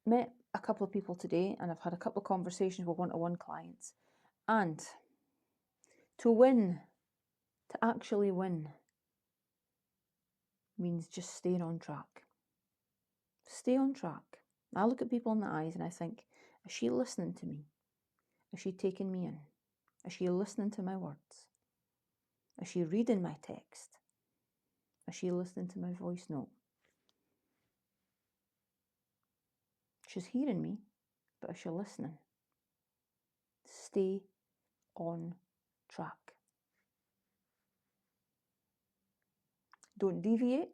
met a couple of people today, and I've had a couple of conversations with one-to-one clients. And to win, to actually win, means just staying on track. Stay on track. I look at people in the eyes and I think, is she listening to me? Is she taking me in? Is she listening to my words? Is she reading my text? Is she listening to my voice note? She's hearing me, but is she listening? Stay on track. Don't deviate.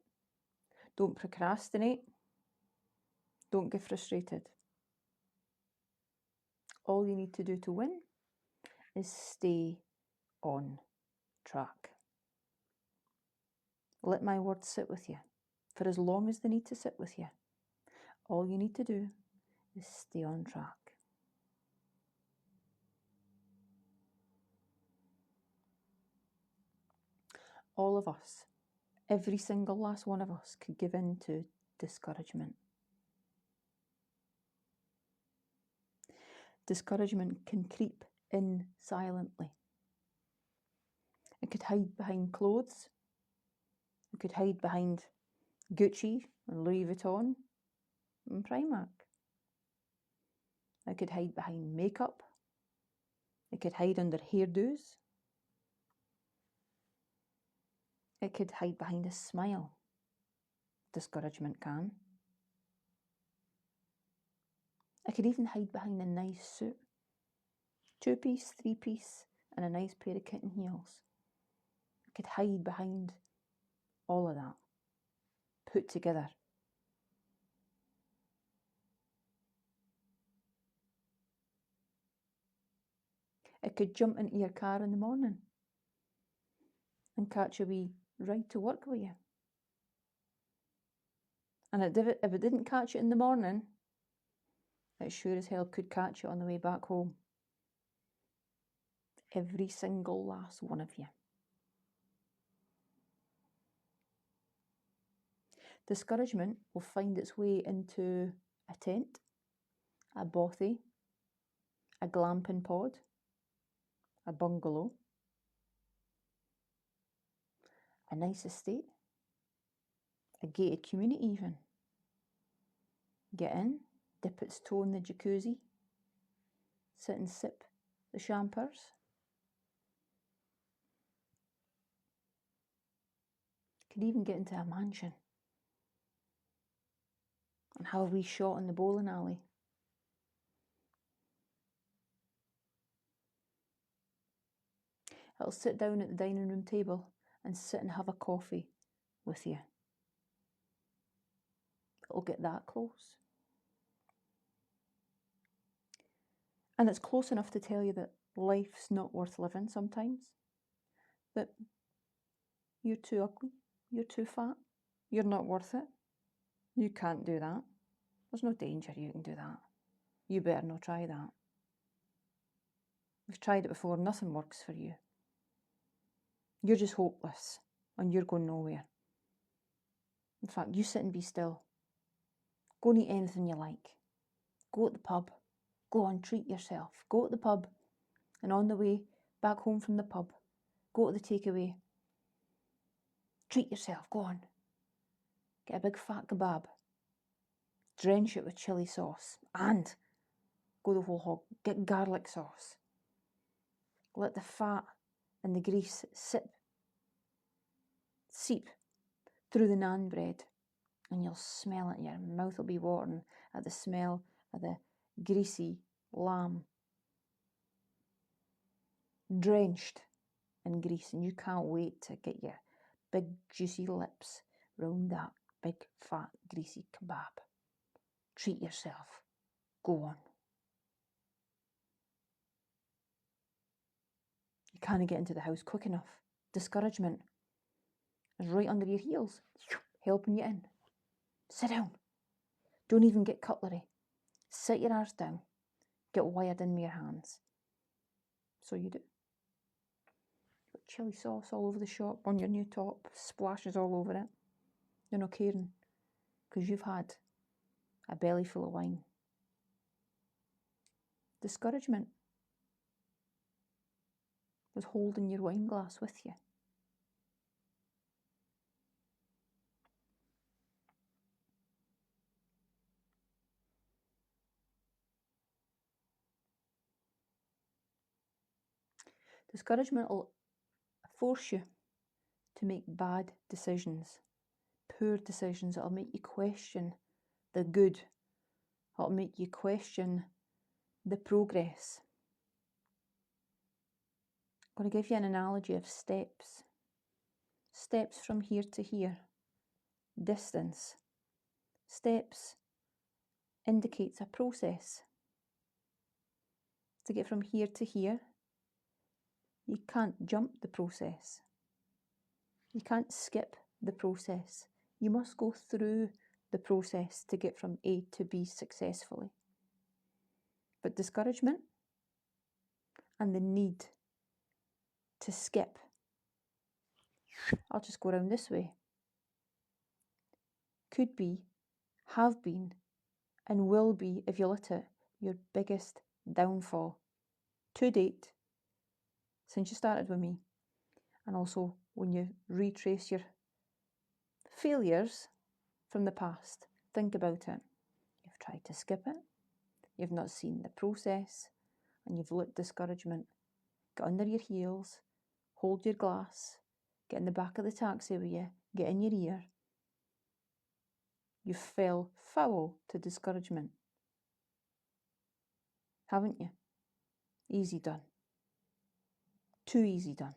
Don't procrastinate. Don't get frustrated. All you need to do to win is stay on track. Let my words sit with you for as long as they need to sit with you. All you need to do is stay on track. All of us, every single last one of us, could give in to discouragement. Discouragement can creep in silently. It could hide behind clothes. It could hide behind Gucci and Louis Vuitton and Primark. It could hide behind makeup. It could hide under hairdos. It could hide behind a smile. Discouragement can. It could even hide behind a nice suit. 2-piece, 3-piece, and a nice pair of kitten heels. It could hide behind all of that, put together. It could jump into your car in the morning and catch a wee ride to work with you. And if it didn't catch it in the morning, it sure as hell could catch it on the way back home. Every single last one of you. Discouragement will find its way into a tent, a bothy, a glamping pod, a bungalow, a nice estate, a gated community even. Get in, dip its toe in the jacuzzi, sit and sip the champers. Could even get into a mansion and have a wee shot in the bowling alley. It'll sit down at the dining room table and sit and have a coffee with you. It'll get that close. And it's close enough to tell you that life's not worth living sometimes. That you're too ugly, you're too fat, you're not worth it. You can't do that. There's no danger you can do that. You better not try that. We've tried it before, nothing works for you. You're just hopeless and you're going nowhere. In fact, you sit and be still. Go and eat anything you like. Go to the pub. Go on, treat yourself. Go to the pub, and on the way back home from the pub, go to the takeaway. Treat yourself, go on. Get a big fat kebab. Drench it with chili sauce. And go the whole hog. Get garlic sauce. Let the fat and the grease seep through the naan bread, and you'll smell it. Your mouth will be watering at the smell of the greasy lamb, drenched in grease, and you can't wait to get your big juicy lips round that big fat greasy kebab. Treat yourself. Go on. You can't get into the house quick enough. Discouragement is right under your heels, helping you in. Sit down. Don't even get cutlery. Sit your arse down. Get wired in with your hands. So you do. Got chili sauce all over the shop, on your new top, splashes all over it. You're not caring, because you've had a belly full of wine Discouragement was holding your wine glass with you. Discouragement will force you to make bad decisions, poor decisions. It'll make you question the good. It'll make you question the progress. I'm going to give you an analogy of steps. Steps from here to here. Distance. Steps indicates a process. To get from here to here, you can't jump the process. You can't skip the process. You must go through the process to get from A to B successfully. But discouragement and the need to skip, I'll just go around this way, could be, have been, and will be, if you let it, your biggest downfall to date since you started with me. And also when you retrace your failures from the past, think about it. You've tried to skip it, you've not seen the process, and you've let discouragement get under your heels, hold your glass, get in the back of the taxi with you, get in your ear. You fell foul to discouragement, haven't you? Easy done. Too easy done.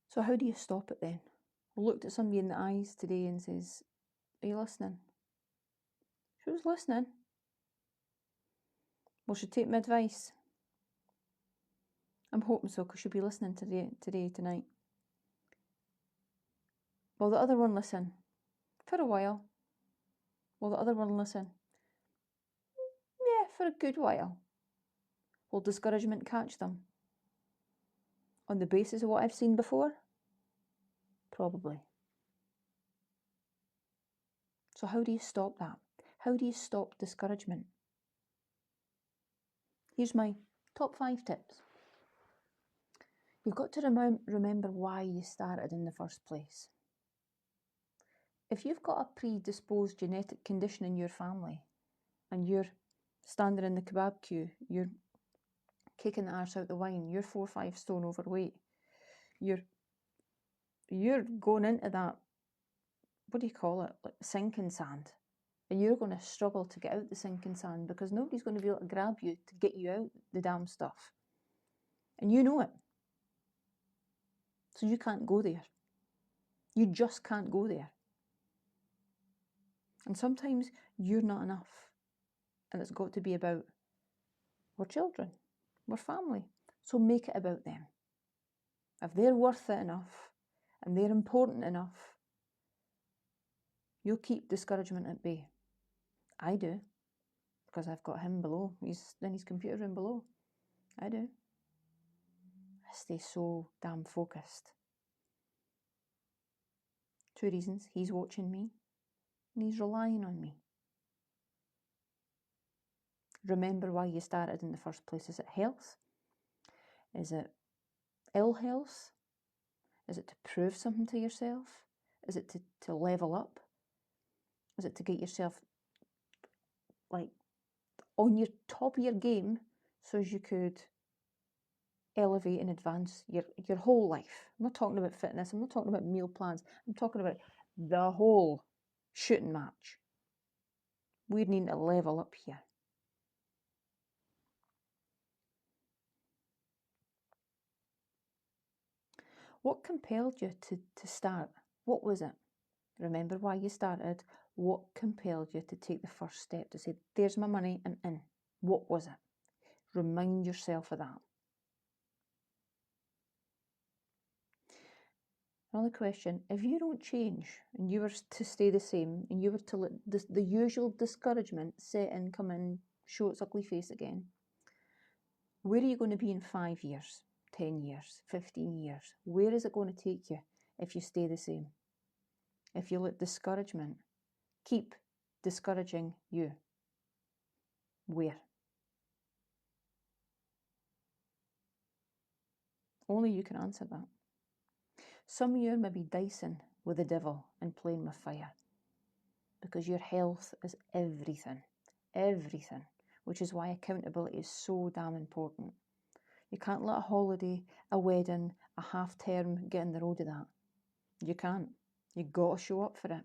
So how do you stop it then? I looked at somebody in the eyes today and says, are you listening? She was listening. Will she take my advice? I'm hoping so, because she'll be listening tonight. Will the other one listen? For a while. Will the other one listen? Yeah, for a good while. Will discouragement catch them? On the basis of what I've seen before? Probably. So how do you stop that? How do you stop discouragement? Here's my top 5 tips. You've got to remember why you started in the first place. If you've got a predisposed genetic condition in your family and you're standing in the kebab queue, you're kicking the arse out the wine, you're 4 or 5 stone overweight, you're going into that, what do you call it, like sinking sand, and you're going to struggle to get out the sinking sand because nobody's going to be able to grab you to get you out the damn stuff. And you know it. So you can't go there. You just can't go there. And sometimes you're not enough. And it's got to be about, we're children, we're family. So make it about them. If they're worth it enough and they're important enough, you'll keep discouragement at bay. I do, because I've got him below. He's in his computer room below. I do. I stay so damn focused. 2 reasons. He's watching me and he's relying on me. Remember why you started in the first place. Is it health? Is it ill health? Is it to prove something to yourself? Is it to level up? Is it to get yourself like on your top of your game so as you could elevate and advance your whole life? I'm not talking about fitness, I'm not talking about meal plans, I'm talking about the whole shooting match. We need to level up here. What compelled you to start? What was it? Remember why you started. What compelled you to take the first step to say, there's my money and in? What was it? Remind yourself of that. Another question, if you don't change and you were to stay the same and you were to let the usual discouragement set in, come in, show its ugly face again, where are you going to be in 5 years, 10 years, 15 years? Where is it going to take you if you stay the same? if you let discouragement keep discouraging you? Where? Only you can answer that. Some of you are maybe dicing with the devil and playing with fire, because your health is everything, everything, which is why accountability is so damn important. You can't let a holiday, a wedding, a half term get in the road of that. You can't. You've got to show up for it.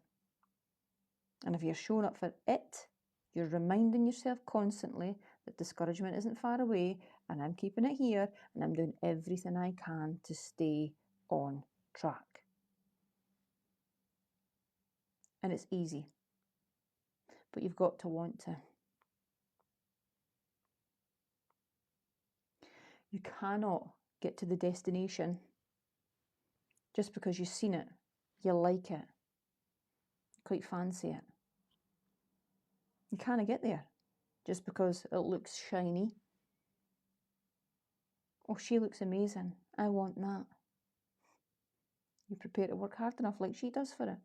And if you're showing up for it, you're reminding yourself constantly that discouragement isn't far away, and I'm keeping it here, and I'm doing everything I can to stay on track. And it's easy, but you've got to want to. You cannot get to the destination just because you've seen it, you like it, you quite fancy it. You can't get there just because it looks shiny. Oh, she looks amazing, I want that. You prepare to work hard enough like she does for it.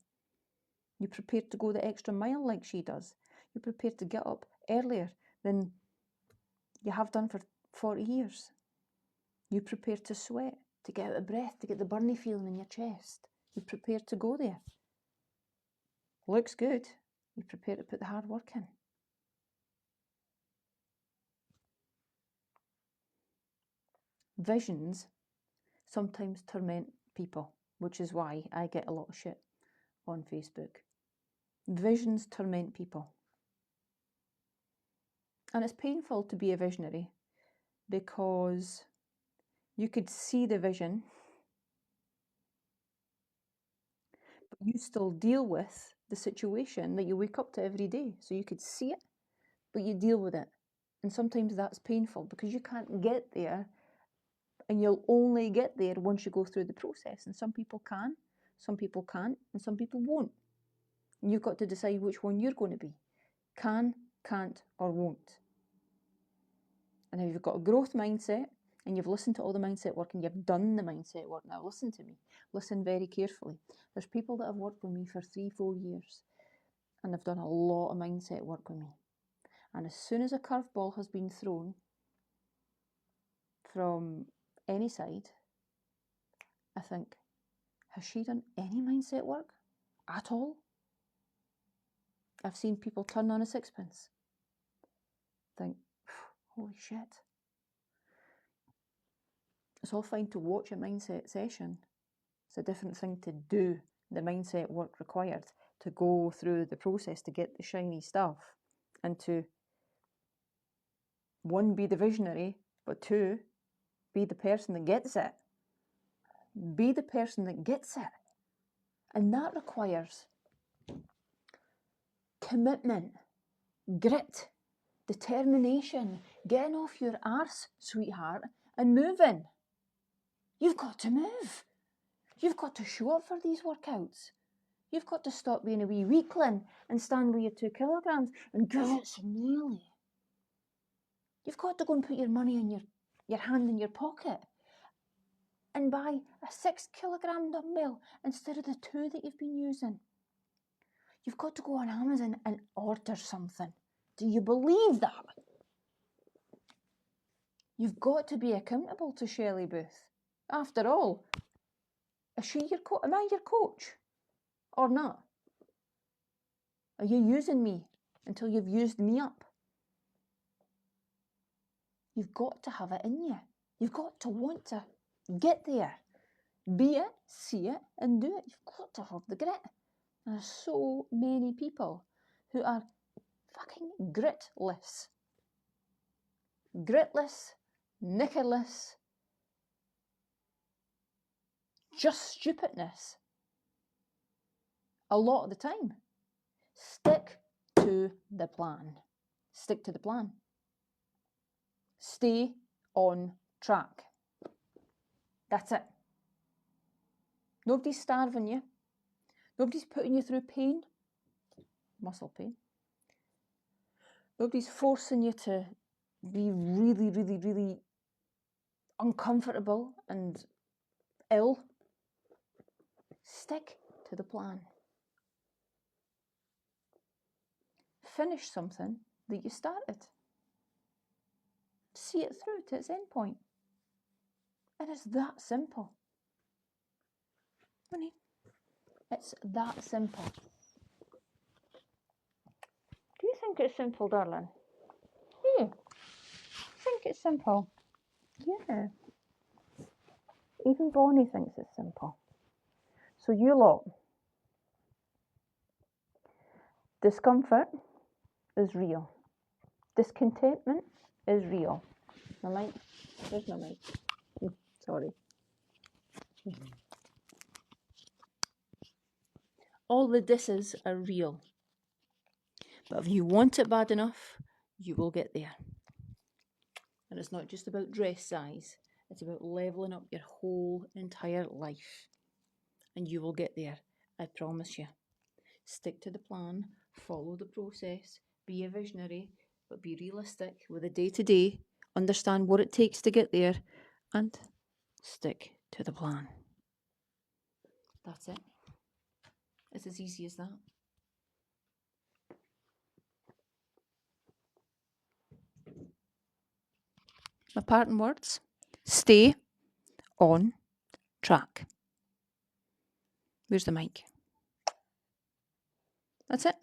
You're prepared to go the extra mile like she does. You're prepared to get up earlier than you have done for 40 years. You're prepared to sweat, to get out of breath, to get the burny feeling in your chest. You're prepared to go there. Looks good. You're prepared to put the hard work in. Visions sometimes torment people, which is why I get a lot of shit on Facebook. Visions torment people. And it's painful to be a visionary because you could see the vision, but you still deal with the situation that you wake up to every day. So you could see it, but you deal with it. And sometimes that's painful because you can't get there, and you'll only get there once you go through the process. And some people can, some people can't, and some people won't. And you've got to decide which one you're going to be. Can, can't, or won't. And if you've got a growth mindset and you've listened to all the mindset work and you've done the mindset work, now listen to me. Listen very carefully. There's people that have worked with me for 3-4 years and they've done a lot of mindset work with me. And as soon as a curveball has been thrown from any side, I think, has she done any mindset work at all? I've seen people turn on a sixpence. Think, holy shit. It's all fine to watch a mindset session. It's a different thing to do the mindset work required to go through the process to get the shiny stuff and to, one, be the visionary, but two, be the person that gets it. Be the person that gets it. And that requires commitment, grit, determination, getting off your arse, sweetheart, and moving. You've got to move. You've got to show up for these workouts. You've got to stop being a wee weakling and stand with your 2 kilograms and give it some nearly. You've got to go and put your money in your hand in your pocket and buy a 6 kilogram dumbbell instead of the 2 that you've been using. You've got to go on Amazon and order something. Do you believe that? You've got to be accountable to Shelley Booth. After all, is she your coach? Am I your coach? Or not? Are you using me until you've used me up? You've got to have it in you. You've got to want to get there. Be it, see it, and do it. You've got to have the grit. There's so many people who are fucking gritless. Gritless, knickerless, just stupidness. A lot of the time. Stick to the plan. Stick to the plan. Stay on track. That's it. Nobody's starving you. Nobody's putting you through pain, muscle pain. Nobody's forcing you to be really, really, really uncomfortable and ill. Stick to the plan. finish something that you started. See it through to its end point. And it's that simple. Honey, it's that simple. Do you think it's simple, darling? Yeah. Think it's simple? Yeah. Even Bonnie thinks it's simple. So you lot, discomfort is real. Discontentment is real. My mic? Where's my mic? Sorry. All the disses are real. But if you want it bad enough, you will get there. And it's not just about dress size. It's about levelling up your whole entire life. And you will get there, I promise you. Stick to the plan, follow the process, be a visionary, but be realistic with the day-to-day, understand what it takes to get there, and stick to the plan. That's it. It's as easy as that. My parting words, stay on track. Where's the mic? That's it.